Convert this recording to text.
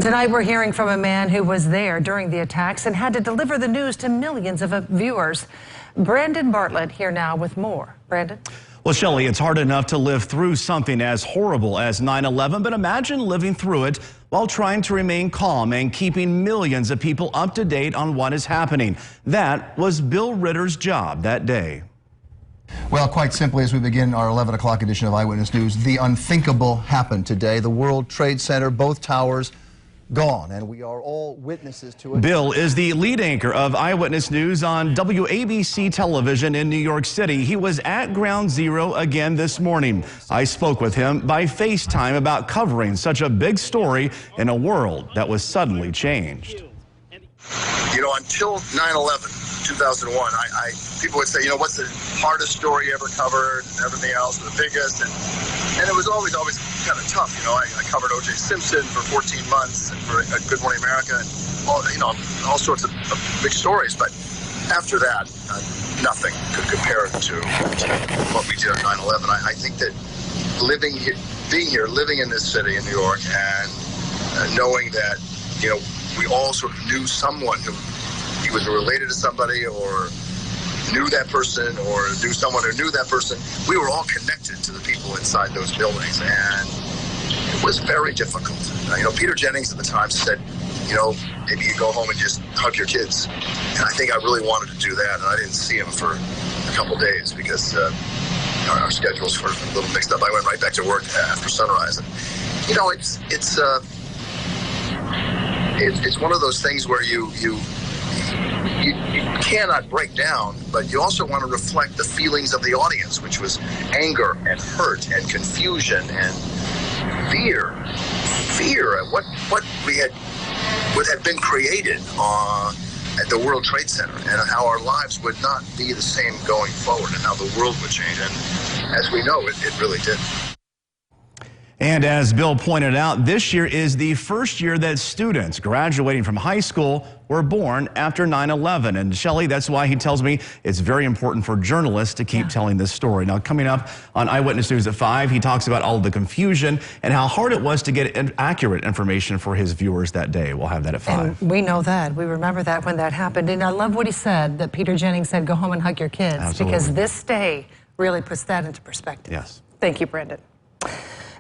Tonight we're hearing from a man who was there during the attacks and had to deliver the news to millions of viewers. Brandon Bartlett here now with more. Brandon? Well, Shelley, it's hard enough to live through something as horrible as 9/11, but imagine living through it while trying to remain calm and keeping millions of people up to date on what is happening. That was Bill Ritter's job that day. Well, quite simply, as we begin our 11 o'clock edition of Eyewitness News, the unthinkable happened today. The World Trade Center, both towers, gone, and we are all witnesses to it. Bill is the lead anchor of Eyewitness News on WABC television in New York City. He was at Ground Zero again this morning. I spoke with him by FaceTime about covering such a big story in a world that was suddenly changed. You know, until 9/11, 2001, people would say, you know, what's the hardest story you ever covered and everything else, the biggest, and it was always kind of tough. You know, I covered O.J. Simpson for 14 months and for Good Morning America, and all sorts of big stories. But after that, nothing could compare to what we did on 9/11. I think that being here, living in this city in New York, and knowing that, you know, we all sort of knew someone who was related to somebody, or knew that person, or knew someone who knew that person. We were all connected to the people inside those buildings, and it was very difficult. You know, Peter Jennings at the time said, you know, maybe you go home and just hug your kids. And I think I really wanted to do that, and I didn't see him for a couple days because our schedules were a little mixed up. I went right back to work after sunrise. And, you know, it's one of those things where you cannot break down, but you also want to reflect the feelings of the audience, which was anger and hurt and confusion and fear at what had been created at the World Trade Center, and how our lives would not be the same going forward, and how the world would change. And as we know, it really did. And as Bill pointed out, this year is the first year that students graduating from high school were born after 9/11. And Shelley, that's why he tells me it's very important for journalists to keep telling this story. Now, coming up on Eyewitness News at 5, he talks about all of the confusion and how hard it was to get accurate information for his viewers that day. We'll have that at 5. And we know that. We remember that when that happened. And I love what he said, that Peter Jennings said, go home and hug your kids. Absolutely. Because this day really puts that into perspective. Yes. Thank you, Brandon.